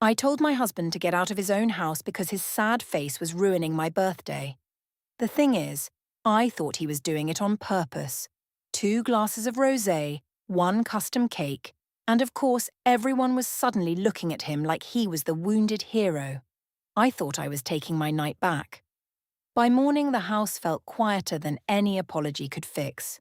I told my husband to get out of his own house because his sad face was ruining my birthday. The thing is, I thought he was doing it on purpose. 2 glasses of rosé, 1 custom cake, and of course everyone was suddenly looking at him like he was the wounded hero. I thought I was taking my night back. By morning the house felt quieter than any apology could fix.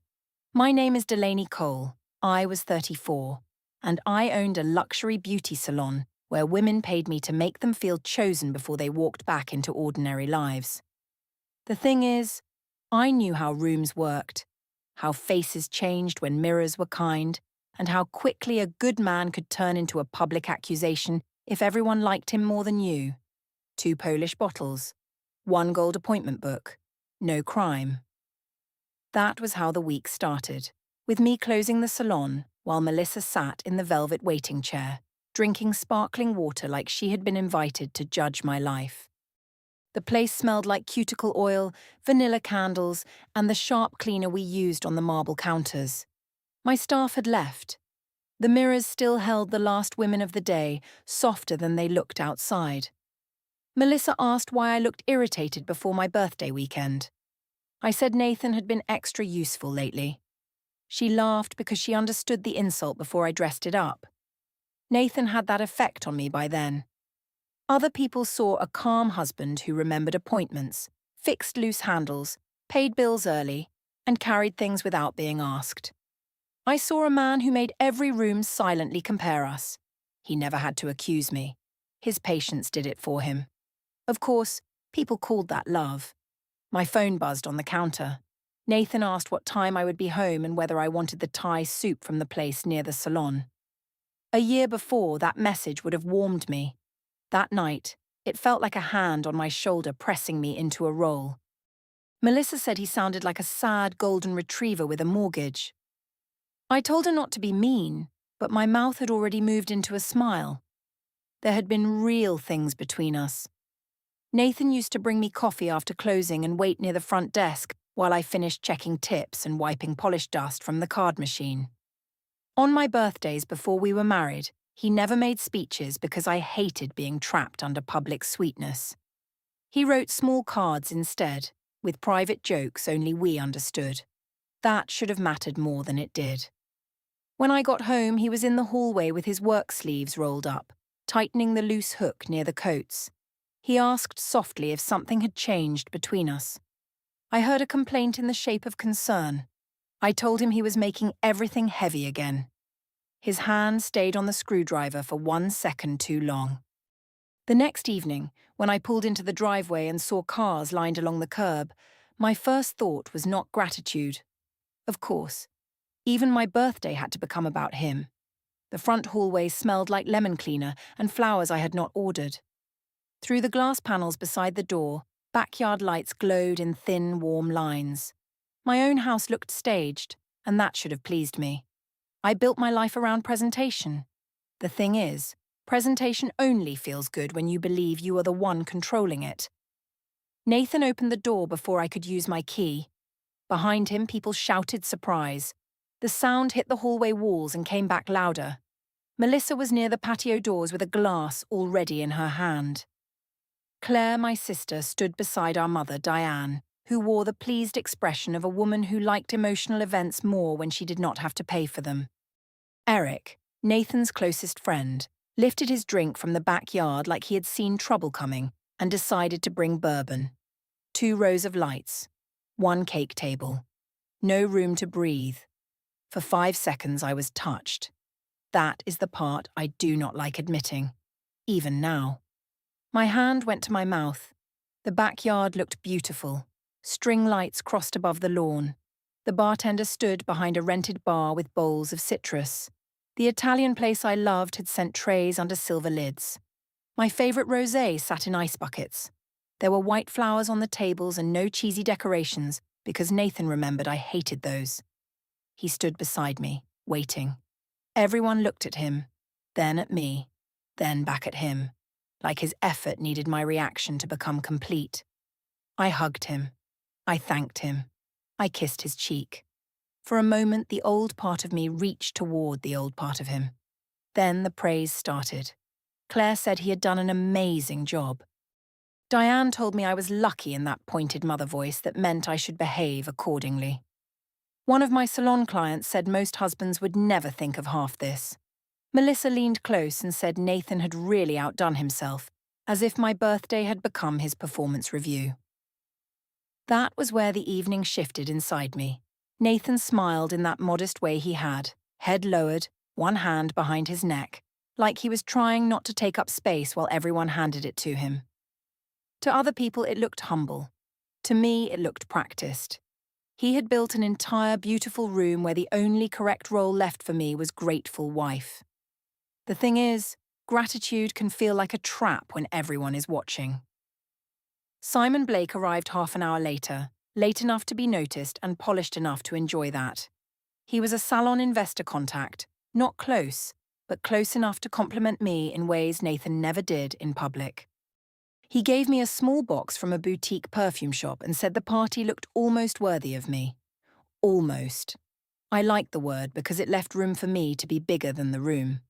My name is Delaney Cole. I was 34, and I owned a luxury beauty salon where women paid me to make them feel chosen before they walked back into ordinary lives. The thing is, I knew how rooms worked, how faces changed when mirrors were kind, and how quickly a good man could turn into a public accusation if everyone liked him more than you. 2 Polish bottles, 1 gold appointment book, no crime. That was how the week started, with me closing the salon while Melissa sat in the velvet waiting chair, drinking sparkling water like she had been invited to judge my life. The place smelled like cuticle oil, vanilla candles, and the sharp cleaner we used on the marble counters. My staff had left. The mirrors still held the last women of the day, softer than they looked outside. Melissa asked why I looked irritated before my birthday weekend. I said Nathan had been extra useful lately. She laughed because she understood the insult before I dressed it up. Nathan had that effect on me by then. Other people saw a calm husband who remembered appointments, fixed loose handles, paid bills early, and carried things without being asked. I saw a man who made every room silently compare us. He never had to accuse me. His patience did it for him. Of course, people called that love. My phone buzzed on the counter. Nathan asked what time I would be home and whether I wanted the Thai soup from the place near the salon. A year before, that message would have warmed me. That night, it felt like a hand on my shoulder pressing me into a role. Melissa said he sounded like a sad golden retriever with a mortgage. I told her not to be mean, but my mouth had already moved into a smile. There had been real things between us. Nathan used to bring me coffee after closing and wait near the front desk while I finished checking tips and wiping polish dust from the card machine. On my birthdays before we were married, he never made speeches because I hated being trapped under public sweetness. He wrote small cards instead, with private jokes only we understood. That should have mattered more than it did. When I got home, he was in the hallway with his work sleeves rolled up, tightening the loose hook near the coats. He asked softly if something had changed between us. I heard a complaint in the shape of concern. I told him he was making everything heavy again. His hand stayed on the screwdriver for 1 second too long. The next evening, when I pulled into the driveway and saw cars lined along the curb, my first thought was not gratitude. Of course, even my birthday had to become about him. The front hallway smelled like lemon cleaner and flowers I had not ordered. Through the glass panels beside the door, backyard lights glowed in thin, warm lines. My own house looked staged, and that should have pleased me. I built my life around presentation. The thing is, presentation only feels good when you believe you are the one controlling it. Nathan opened the door before I could use my key. Behind him, people shouted surprise. The sound hit the hallway walls and came back louder. Melissa was near the patio doors with a glass already in her hand. Claire, my sister, stood beside our mother, Diane, who wore the pleased expression of a woman who liked emotional events more when she did not have to pay for them. Eric, Nathan's closest friend, lifted his drink from the backyard like he had seen trouble coming and decided to bring bourbon. 2 rows of lights, 1 cake table, no room to breathe. For 5 seconds I was touched. That is the part I do not like admitting, even now. My hand went to my mouth. The backyard looked beautiful. String lights crossed above the lawn. The bartender stood behind a rented bar with bowls of citrus. The Italian place I loved had sent trays under silver lids. My favourite rosé sat in ice buckets. There were white flowers on the tables and no cheesy decorations because Nathan remembered I hated those. He stood beside me, waiting. Everyone looked at him, then at me, then back at him, like his effort needed my reaction to become complete. I hugged him. I thanked him. I kissed his cheek. For a moment, the old part of me reached toward the old part of him. Then the praise started. Claire said he had done an amazing job. Diane told me I was lucky in that pointed mother voice that meant I should behave accordingly. One of my salon clients said most husbands would never think of half this. Melissa leaned close and said Nathan had really outdone himself, as if my birthday had become his performance review. That was where the evening shifted inside me. Nathan smiled in that modest way he had, head lowered, one hand behind his neck, like he was trying not to take up space while everyone handed it to him. To other people it looked humble. To me it looked practiced. He had built an entire beautiful room where the only correct role left for me was grateful wife. The thing is, gratitude can feel like a trap when everyone is watching. Simon Blake arrived half an hour later, late enough to be noticed and polished enough to enjoy that. He was a salon investor contact, not close, but close enough to compliment me in ways Nathan never did in public. He gave me a small box from a boutique perfume shop and said the party looked almost worthy of me. Almost. I liked the word because it left room for me to be bigger than the room.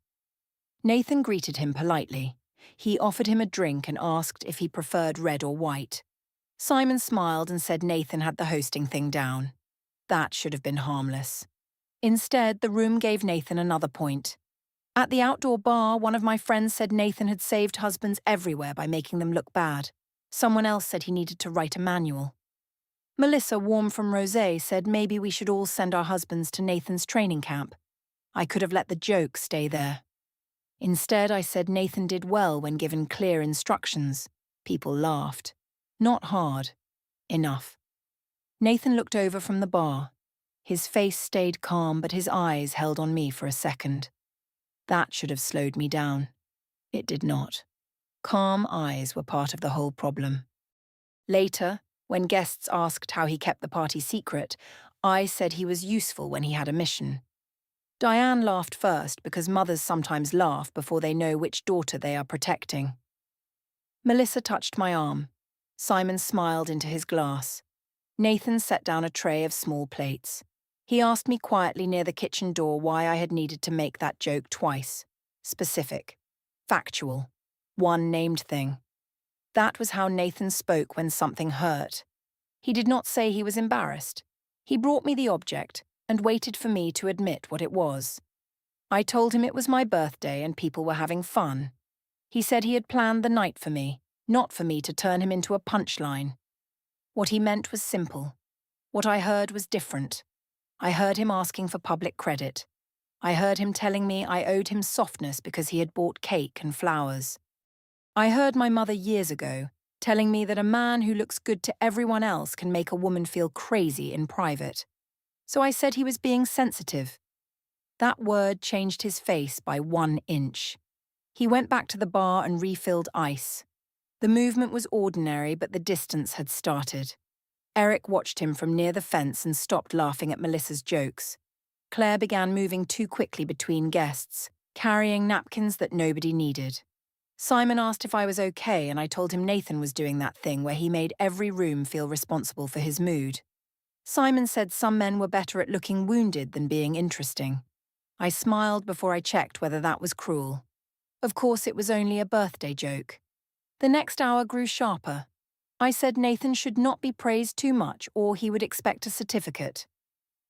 Nathan greeted him politely. He offered him a drink and asked if he preferred red or white. Simon smiled and said Nathan had the hosting thing down. That should have been harmless. Instead, the room gave Nathan another point. At the outdoor bar, one of my friends said Nathan had saved husbands everywhere by making them look bad. Someone else said he needed to write a manual. Melissa, warm from Rosé, said maybe we should all send our husbands to Nathan's training camp. I could have let the joke stay there. Instead, I said Nathan did well when given clear instructions. People laughed. Not hard. Enough. Nathan looked over from the bar. His face stayed calm, but his eyes held on me for a second. That should have slowed me down. It did not. Calm eyes were part of the whole problem. Later, when guests asked how he kept the party secret, I said he was useful when he had a mission. Diane laughed first because mothers sometimes laugh before they know which daughter they are protecting. Melissa touched my arm. Simon smiled into his glass. Nathan set down a tray of small plates. He asked me quietly near the kitchen door why I had needed to make that joke twice. Specific. Factual. One named thing. That was how Nathan spoke when something hurt. He did not say he was embarrassed. He brought me the object and waited for me to admit what it was. I told him it was my birthday and people were having fun. He said he had planned the night for me, not for me to turn him into a punchline. What he meant was simple. What I heard was different. I heard him asking for public credit. I heard him telling me I owed him softness because he had bought cake and flowers. I heard my mother years ago telling me that a man who looks good to everyone else can make a woman feel crazy in private. So I said he was being sensitive. That word changed his face by 1 inch. He went back to the bar and refilled ice. The movement was ordinary, but the distance had started. Eric watched him from near the fence and stopped laughing at Melissa's jokes. Claire began moving too quickly between guests, carrying napkins that nobody needed. Simon asked if I was okay, and I told him Nathan was doing that thing where he made every room feel responsible for his mood. Simon said some men were better at looking wounded than being interesting. I smiled before I checked whether that was cruel. Of course, it was only a birthday joke. The next hour grew sharper. I said Nathan should not be praised too much or he would expect a certificate.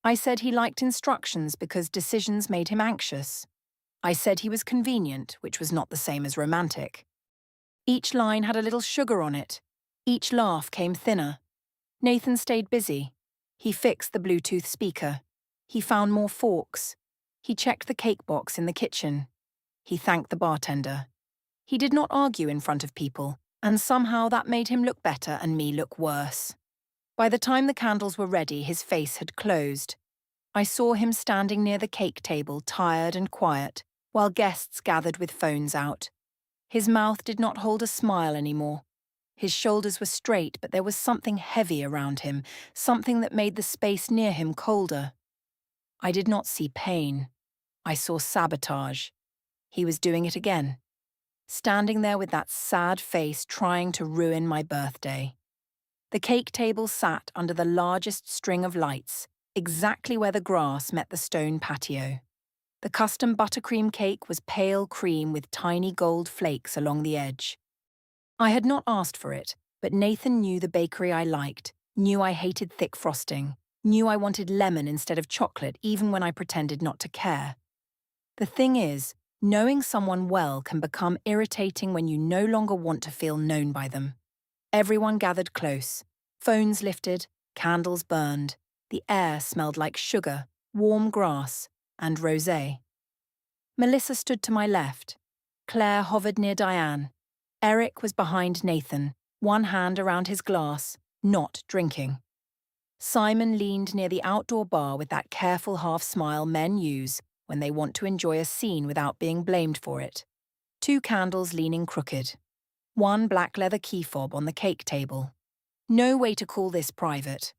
I said he liked instructions because decisions made him anxious. I said he was convenient, which was not the same as romantic. Each line had a little sugar on it. Each laugh came thinner. Nathan stayed busy. He fixed the Bluetooth speaker. He found more forks. He checked the cake box in the kitchen. He thanked the bartender. He did not argue in front of people, and somehow that made him look better and me look worse. By the time the candles were ready, his face had closed. I saw him standing near the cake table, tired and quiet, while guests gathered with phones out. His mouth did not hold a smile anymore. His shoulders were straight, but there was something heavy around him, something that made the space near him colder. I did not see pain. I saw sabotage. He was doing it again. Standing there with that sad face trying to ruin my birthday. The cake table sat under the largest string of lights, exactly where the grass met the stone patio. The custom buttercream cake was pale cream with tiny gold flakes along the edge. I had not asked for it, but Nathan knew the bakery I liked, knew I hated thick frosting, knew I wanted lemon instead of chocolate even when I pretended not to care. The thing is, knowing someone well can become irritating when you no longer want to feel known by them. Everyone gathered close, phones lifted, candles burned. The air smelled like sugar, warm grass, and rosé. Melissa stood to my left. Claire hovered near Diane. Eric was behind Nathan, one hand around his glass, not drinking. Simon leaned near the outdoor bar with that careful half-smile men use when they want to enjoy a scene without being blamed for it. 2 candles leaning crooked. 1 black leather key fob on the cake table. No way to call this private.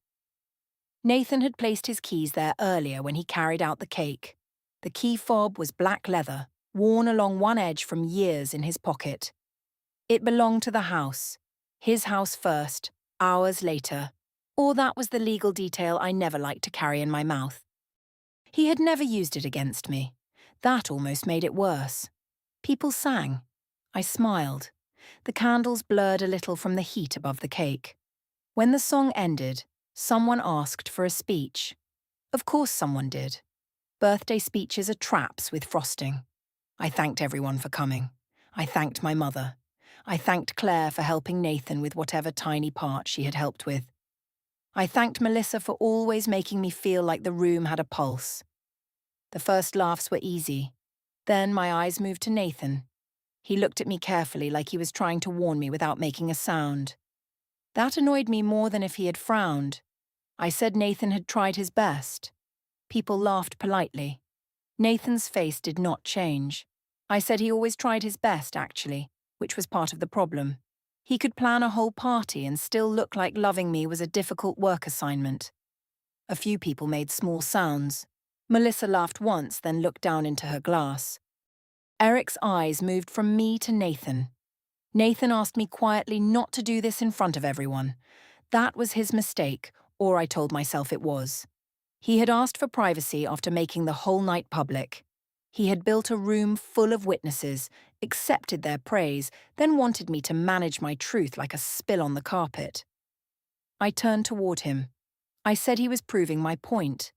Nathan had placed his keys there earlier when he carried out the cake. The key fob was black leather, worn along one edge from years in his pocket. It belonged to the house. His house first, ours later. Or that was the legal detail I never liked to carry in my mouth. He had never used it against me. That almost made it worse. People sang. I smiled. The candles blurred a little from the heat above the cake. When the song ended, someone asked for a speech. Of course someone did. Birthday speeches are traps with frosting. I thanked everyone for coming. I thanked my mother. I thanked Claire for helping Nathan with whatever tiny part she had helped with. I thanked Melissa for always making me feel like the room had a pulse. The first laughs were easy. Then my eyes moved to Nathan. He looked at me carefully like he was trying to warn me without making a sound. That annoyed me more than if he had frowned. I said Nathan had tried his best. People laughed politely. Nathan's face did not change. I said he always tried his best, actually, which was part of the problem. He could plan a whole party and still look like loving me was a difficult work assignment. A few people made small sounds. Melissa laughed once, then looked down into her glass. Eric's eyes moved from me to Nathan. Nathan asked me quietly not to do this in front of everyone. That was his mistake, or I told myself it was. He had asked for privacy after making the whole night public. He had built a room full of witnesses, accepted their praise, then wanted me to manage my truth like a spill on the carpet. I turned toward him. I said he was proving my point.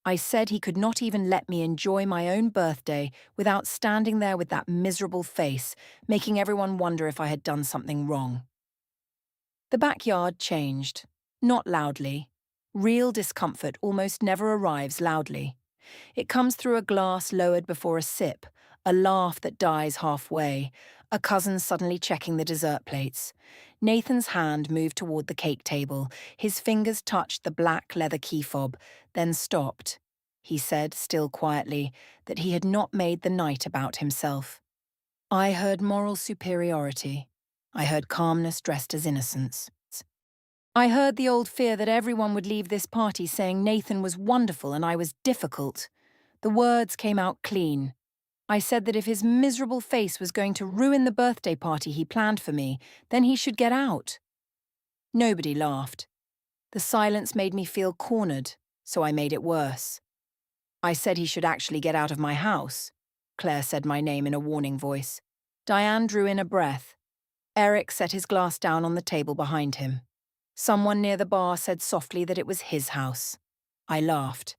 I said he could not even let me enjoy my own birthday without standing there with that miserable face, making everyone wonder if I had done something wrong. The backyard changed. Not loudly. Real discomfort almost never arrives loudly. It comes through a glass lowered before a sip, a laugh that dies halfway, a cousin suddenly checking the dessert plates. Nathan's hand moved toward the cake table. His fingers touched the black leather key fob, then stopped. He said, still quietly, that he had not made the night about himself. I heard moral superiority. I heard calmness dressed as innocence. I heard the old fear that everyone would leave this party saying Nathan was wonderful and I was difficult. The words came out clean. I said that if his miserable face was going to ruin the birthday party he planned for me, then he should get out. Nobody laughed. The silence made me feel cornered, so I made it worse. I said he should actually get out of my house. Claire said my name in a warning voice. Diane drew in a breath. Eric set his glass down on the table behind him. Someone near the bar said softly that it was his house. I laughed.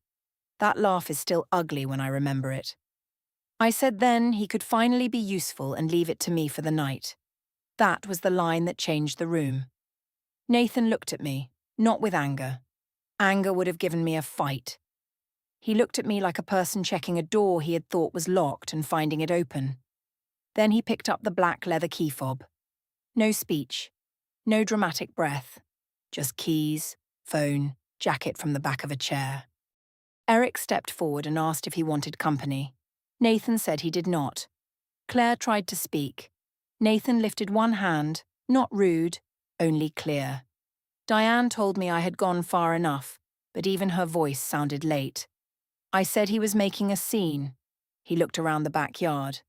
That laugh is still ugly when I remember it. I said then he could finally be useful and leave it to me for the night. That was the line that changed the room. Nathan looked at me, not with anger. Anger would have given me a fight. He looked at me like a person checking a door he had thought was locked and finding it open. Then he picked up the black leather key fob. No speech, no dramatic breath. Just keys, phone, jacket from the back of a chair. Eric stepped forward and asked if he wanted company. Nathan said he did not. Claire tried to speak. Nathan lifted one hand, not rude, only clear. Diane told me I had gone far enough, but even her voice sounded late. I said he was making a scene. He looked around the backyard.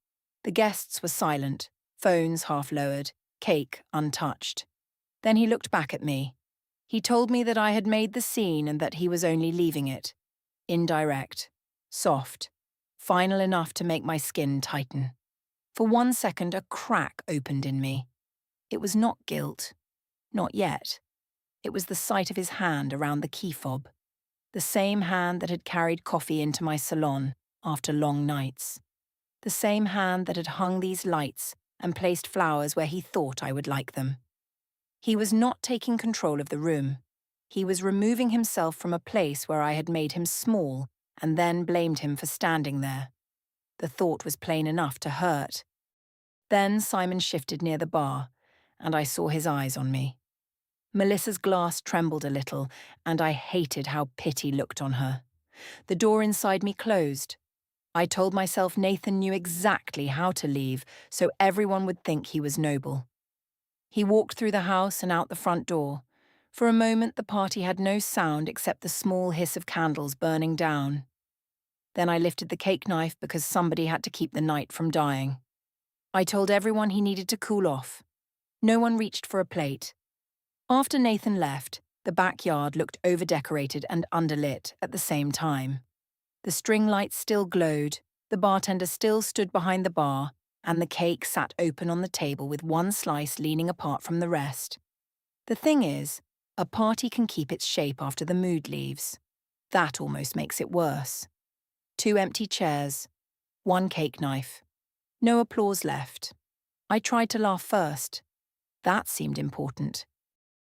The guests were silent, phones half lowered, cake untouched. Then he looked back at me. He told me that I had made the scene and that he was only leaving it. Indirect. Soft. final enough to make my skin tighten. For 1 second, a crack opened in me. It was not guilt. Not yet. It was the sight of his hand around the key fob. The same hand that had carried coffee into my salon after long nights. The same hand that had hung these lights and placed flowers where he thought I would like them. He was not taking control of the room. He was removing himself from a place where I had made him small and then blamed him for standing there. The thought was plain enough to hurt. Then Simon shifted near the bar, and I saw his eyes on me. Melissa's glass trembled a little, and I hated how pity looked on her. The door inside me closed. I told myself Nathan knew exactly how to leave, so everyone would think he was noble. He walked through the house and out the front door. For a moment, the party had no sound except the small hiss of candles burning down. Then I lifted the cake knife because somebody had to keep the night from dying. I told everyone he needed to cool off. No one reached for a plate. After Nathan left, the backyard looked over-decorated and underlit at the same time. The string lights still glowed, the bartender still stood behind the bar, and the cake sat open on the table with one slice leaning apart from the rest. The thing is, a party can keep its shape after the mood leaves. That almost makes it worse. 2 empty chairs, 1 cake knife. No applause left. I tried to laugh first. That seemed important.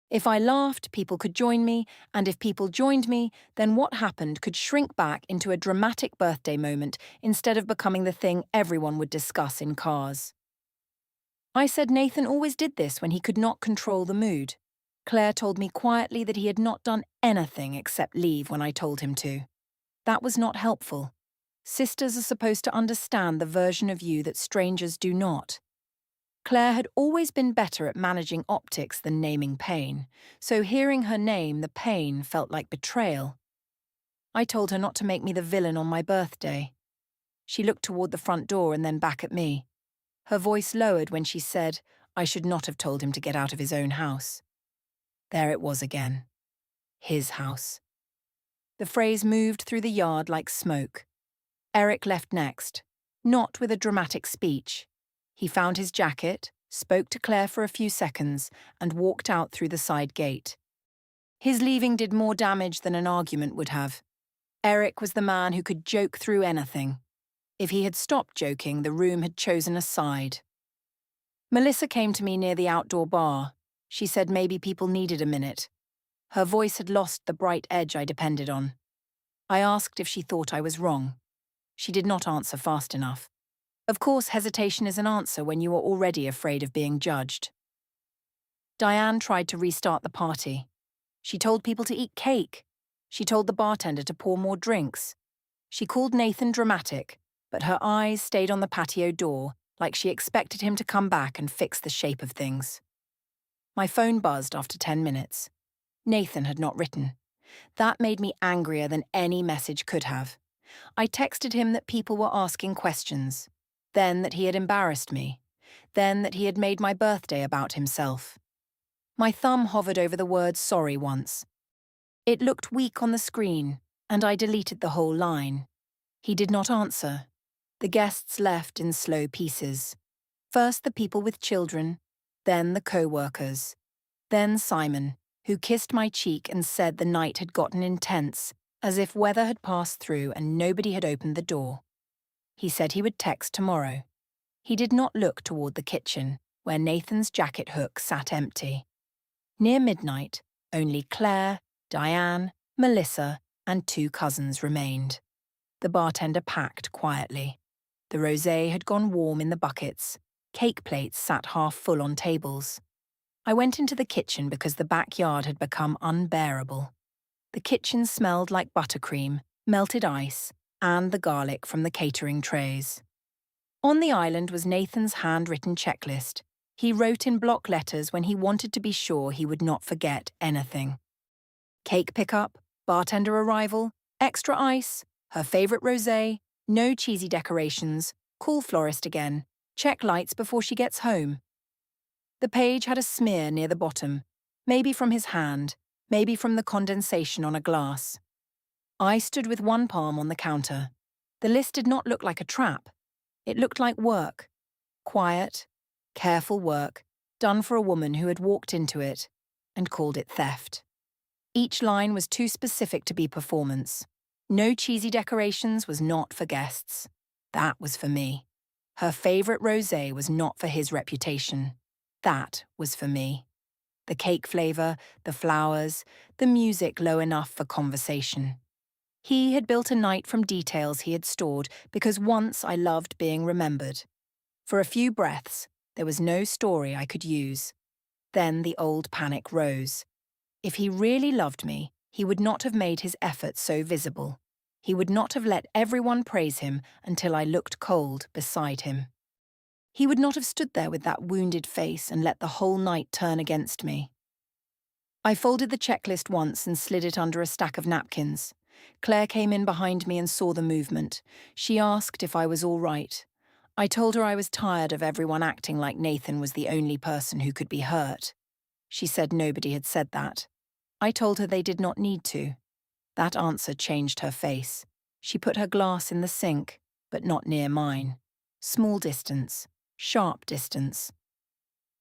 If I laughed, people could join me, and if people joined me, then what happened could shrink back into a dramatic birthday moment instead of becoming the thing everyone would discuss in cars. I said Nathan always did this when he could not control the mood. Claire told me quietly that he had not done anything except leave when I told him to. That was not helpful. Sisters are supposed to understand the version of you that strangers do not. Claire had always been better at managing optics than naming pain, so hearing her name the pain felt like betrayal. I told her not to make me the villain on my birthday. She looked toward the front door and then back at me. Her voice lowered when she said I should not have told him to get out of his own house. There it was again. His house. The phrase moved through the yard like smoke. Eric left next, not with a dramatic speech. He found his jacket, spoke to Claire for a few seconds, and walked out through the side gate. His leaving did more damage than an argument would have. Eric was the man who could joke through anything. If he had stopped joking, the room had chosen a side. Melissa came to me near the outdoor bar. She said maybe people needed a minute. Her voice had lost the bright edge I depended on. I asked if she thought I was wrong. She did not answer fast enough. Of course, hesitation is an answer when you are already afraid of being judged. Diane tried to restart the party. She told people to eat cake. She told the bartender to pour more drinks. She called Nathan dramatic, but her eyes stayed on the patio door like she expected him to come back and fix the shape of things. My phone buzzed after 10 minutes. Nathan had not written. That made me angrier than any message could have. I texted him that people were asking questions. Then that he had embarrassed me. Then that he had made my birthday about himself. My thumb hovered over the word sorry once. It looked weak on the screen, and I deleted the whole line. He did not answer. The guests left in slow pieces. First the people with children, then the co-workers, then Simon, who kissed my cheek and said the night had gotten intense, as if weather had passed through and nobody had opened the door. He said he would text tomorrow. He did not look toward the kitchen, where Nathan's jacket hook sat empty. Near midnight, only Claire, Diane, Melissa, and 2 cousins remained. The bartender packed quietly. The rosé had gone warm in the buckets. Cake plates sat half full on tables. I went into the kitchen because the backyard had become unbearable. The kitchen smelled like buttercream, melted ice, and the garlic from the catering trays. On the island was Nathan's handwritten checklist. He wrote in block letters when he wanted to be sure he would not forget anything. Cake pickup, bartender arrival, extra ice, her favourite rosé, no cheesy decorations, call florist again, check lights before she gets home. The page had a smear near the bottom, maybe from his hand, maybe from the condensation on a glass. I stood with one palm on the counter. The list did not look like a trap. It looked like work. Quiet, careful work, done for a woman who had walked into it and called it theft. Each line was too specific to be performance. No cheesy decorations was not for guests. That was for me. Her favorite rosé was not for his reputation. That was for me. The cake flavor, the flowers, the music low enough for conversation. He had built a night from details he had stored because once I loved being remembered. For a few breaths, there was no story I could use. Then the old panic rose. If he really loved me, he would not have made his efforts so visible. He would not have let everyone praise him until I looked cold beside him. He would not have stood there with that wounded face and let the whole night turn against me. I folded the checklist once and slid it under a stack of napkins. Claire came in behind me and saw the movement. She asked if I was all right. I told her I was tired of everyone acting like Nathan was the only person who could be hurt. She said nobody had said that. I told her they did not need to. That answer changed her face. She put her glass in the sink, but not near mine. Small distance, sharp distance.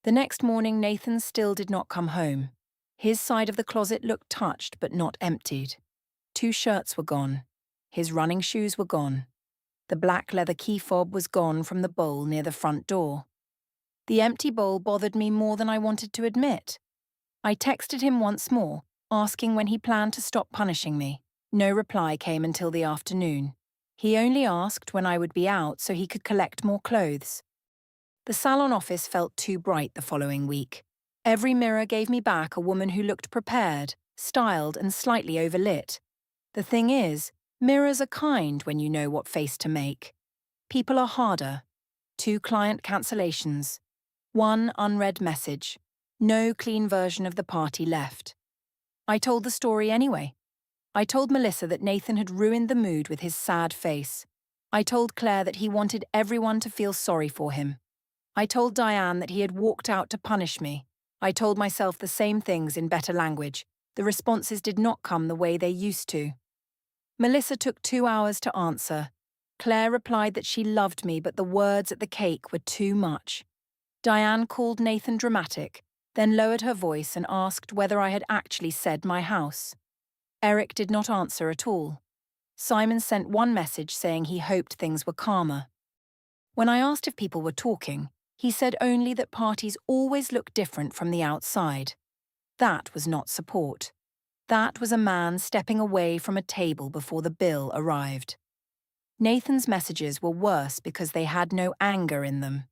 The next morning, Nathan still did not come home. His side of the closet looked touched but not emptied. 2 shirts were gone. His running shoes were gone. The black leather key fob was gone from the bowl near the front door. The empty bowl bothered me more than I wanted to admit. I texted him once more, asking when he planned to stop punishing me. No reply came until the afternoon. He only asked when I would be out so he could collect more clothes. The salon office felt too bright the following week. Every mirror gave me back a woman who looked prepared, styled and slightly overlit. The thing is, mirrors are kind when you know what face to make. People are harder. 2 client cancellations. 1 unread message. No clean version of the party left. I told the story anyway. I told Melissa that Nathan had ruined the mood with his sad face. I told Claire that he wanted everyone to feel sorry for him. I told Diane that he had walked out to punish me. I told myself the same things in better language. The responses did not come the way they used to. Melissa took 2 hours to answer. Claire replied that she loved me, but the words at the cake were too much. Diane called Nathan dramatic, then lowered her voice and asked whether I had actually said my house. Eric did not answer at all. Simon sent one message saying he hoped things were calmer. When I asked if people were talking, he said only that parties always look different from the outside. That was not support. That was a man stepping away from a table before the bill arrived. Nathan's messages were worse because they had no anger in them.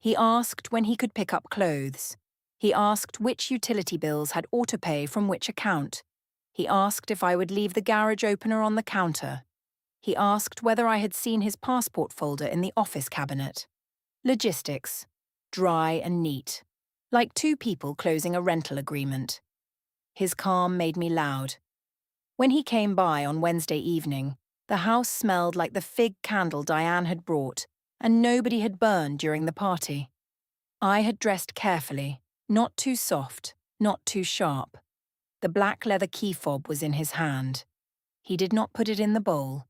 He asked when he could pick up clothes. He asked which utility bills had autopay from which account. He asked if I would leave the garage opener on the counter. He asked whether I had seen his passport folder in the office cabinet. Logistics. Dry and neat. Like 2 people closing a rental agreement. His calm made me loud. When he came by on Wednesday evening, the house smelled like the fig candle Diane had brought, and nobody had burned during the party. I had dressed carefully, not too soft, not too sharp. The black leather key fob was in his hand. He did not put it in the bowl.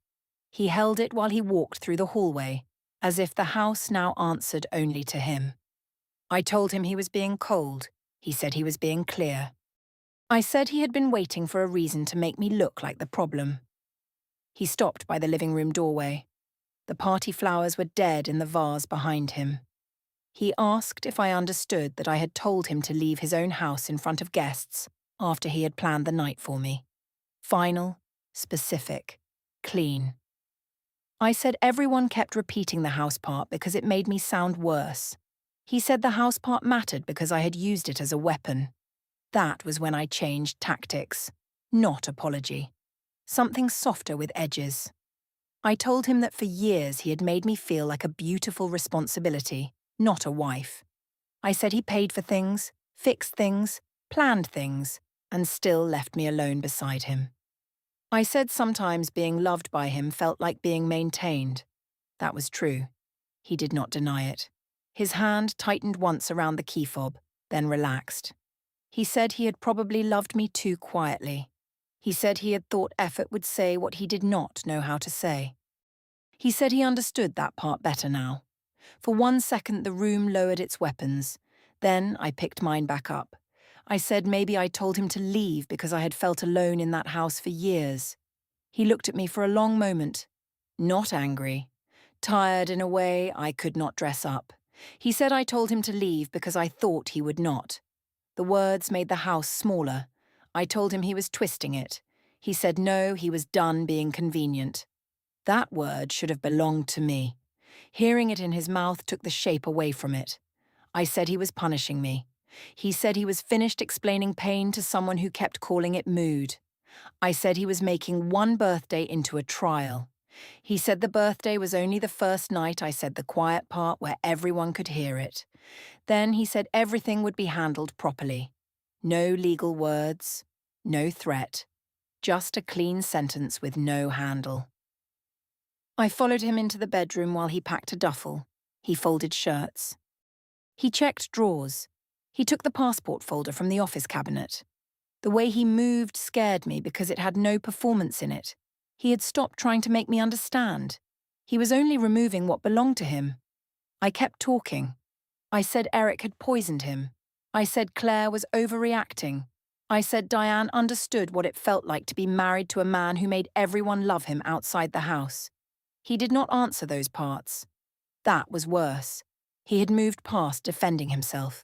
He held it while he walked through the hallway, as if the house now answered only to him. I told him he was being cold. He said he was being clear. I said he had been waiting for a reason to make me look like the problem. He stopped by the living room doorway. The party flowers were dead in the vase behind him. He asked if I understood that I had told him to leave his own house in front of guests after he had planned the night for me. Final, specific, clean. I said everyone kept repeating the house part because it made me sound worse. He said the house part mattered because I had used it as a weapon. That was when I changed tactics. Not apology. Something softer with edges. I told him that for years he had made me feel like a beautiful responsibility, not a wife. I said he paid for things, fixed things, planned things, and still left me alone beside him. I said sometimes being loved by him felt like being maintained. That was true. He did not deny it. His hand tightened once around the key fob, then relaxed. He said he had probably loved me too quietly. He said he had thought effort would say what he did not know how to say. He said he understood that part better now. For 1 second, the room lowered its weapons. Then I picked mine back up. I said maybe I told him to leave because I had felt alone in that house for years. He looked at me for a long moment, not angry, tired in a way I could not dress up. He said I told him to leave because I thought he would not. The words made the house smaller. I told him he was twisting it. He said no, he was done being convenient. That word should have belonged to me. Hearing it in his mouth took the shape away from it. I said he was punishing me. He said he was finished explaining pain to someone who kept calling it mood. I said he was making one birthday into a trial. He said the birthday was only the first night I said the quiet part where everyone could hear it. Then he said everything would be handled properly. No legal words, no threat, just a clean sentence with no handle. I followed him into the bedroom while he packed a duffel. He folded shirts. He checked drawers. He took the passport folder from the office cabinet. The way he moved scared me because it had no performance in it. He had stopped trying to make me understand. He was only removing what belonged to him. I kept talking. I said Eric had poisoned him. I said Claire was overreacting. I said Diane understood what it felt like to be married to a man who made everyone love him outside the house. He did not answer those parts. That was worse. He had moved past defending himself.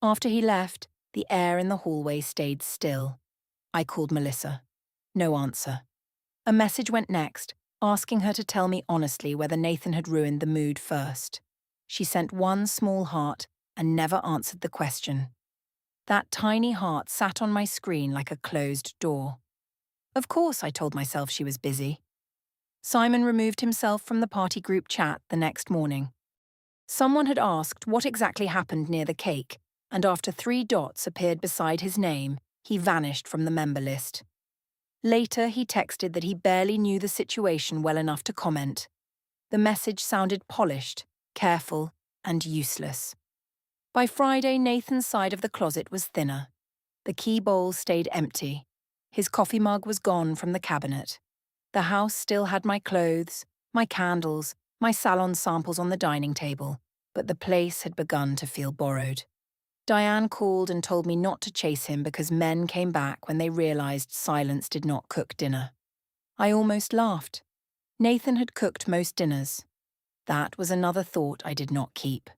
After he left, the air in the hallway stayed still. I called Melissa. No answer. A message went next, asking her to tell me honestly whether Nathan had ruined the mood first. She sent one small heart and never answered the question. That tiny heart sat on my screen like a closed door. Of course, I told myself she was busy. Simon removed himself from the party group chat the next morning. Someone had asked what exactly happened near the cake, and after 3 dots appeared beside his name, he vanished from the member list. Later, he texted that he barely knew the situation well enough to comment. The message sounded polished, careful, and useless. By Friday, Nathan's side of the closet was thinner. The key bowl stayed empty. His coffee mug was gone from the cabinet. The house still had my clothes, my candles, my salon samples on the dining table, but the place had begun to feel borrowed. Diane called and told me not to chase him because men came back when they realized Silence did not cook dinner. I almost laughed. Nathan had cooked most dinners. That was another thought I did not keep.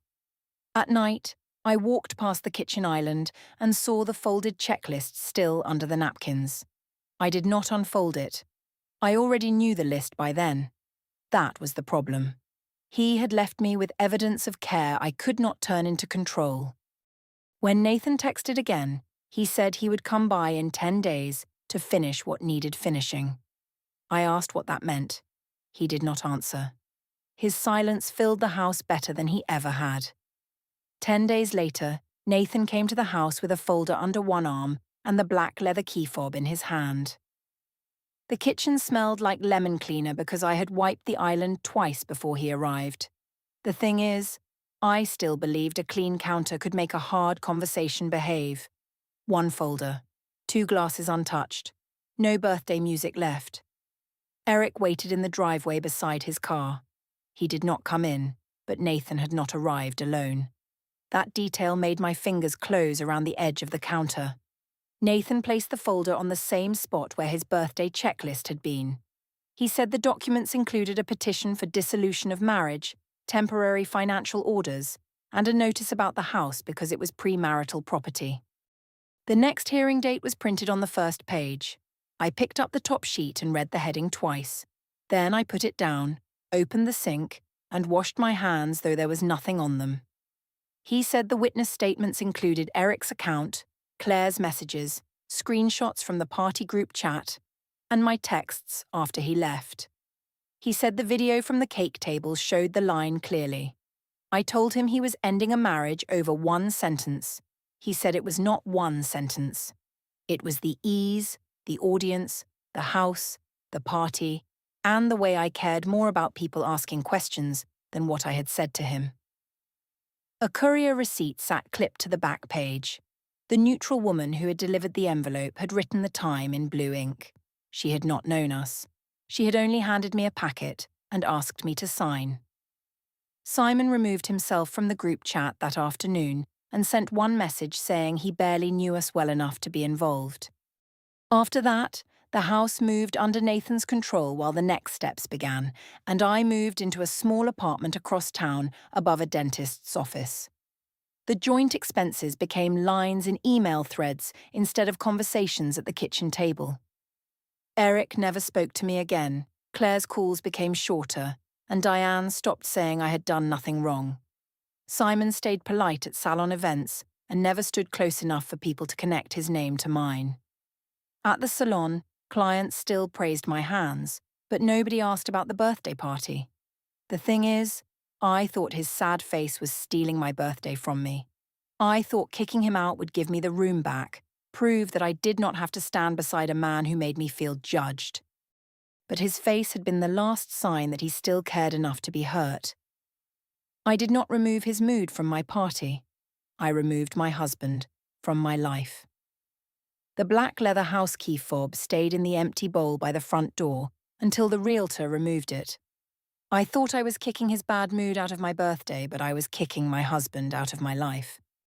At night, I walked past the kitchen island and saw the folded checklist still under the napkins. I did not unfold it. I already knew the list by then. That was the problem. He had left me with evidence of care I could not turn into control. When Nathan texted again, he said he would come by in 10 days to finish what needed finishing. I asked what that meant. He did not answer. His silence filled the house better than he ever had. 10 days later, Nathan came to the house with a folder under one arm and the black leather key fob in his hand. The kitchen smelled like lemon cleaner because I had wiped the island twice before he arrived. The thing is, I still believed a clean counter could make a hard conversation behave. 1 folder, 2 glasses untouched, no birthday music left. Eric waited in the driveway beside his car. He did not come in, but Nathan had not arrived alone. That detail made my fingers close around the edge of the counter. Nathan placed the folder on the same spot where his birthday checklist had been. He said the documents included a petition for dissolution of marriage, temporary financial orders, and a notice about the house because it was premarital property. The next hearing date was printed on the first page. I picked up the top sheet and read the heading twice. Then I put it down, opened the sink, and washed my hands though there was nothing on them. He said the witness statements included Eric's account, Claire's messages, screenshots from the party group chat, and my texts after he left. He said the video from the cake table showed the line clearly. I told him he was ending a marriage over 1 sentence. He said it was not 1 sentence. It was the ease, the audience, the house, the party, and the way I cared more about people asking questions than what I had said to him. A courier receipt sat clipped to the back page. The neutral woman who had delivered the envelope had written the time in blue ink. She had not known us. She had only handed me a packet, and asked me to sign. Simon removed himself from the group chat that afternoon and sent one message saying he barely knew us well enough to be involved. After that, the house moved under Nathan's control while the next steps began, and I moved into a small apartment across town above a dentist's office. The joint expenses became lines in email threads instead of conversations at the kitchen table. Eric never spoke to me again, Claire's calls became shorter, and Diane stopped saying I had done nothing wrong. Simon stayed polite at salon events and never stood close enough for people to connect his name to mine. At the salon, clients still praised my hands, but nobody asked about the birthday party. The thing is, I thought his sad face was stealing my birthday from me. I thought kicking him out would give me the room back, prove that I did not have to stand beside a man who made me feel judged. But his face had been the last sign that he still cared enough to be hurt. I did not remove his mood from my party. I removed my husband from my life. The black leather house key fob stayed in the empty bowl by the front door until the realtor removed it. I thought I was kicking his bad mood out of my birthday, but I was kicking my husband out of my life.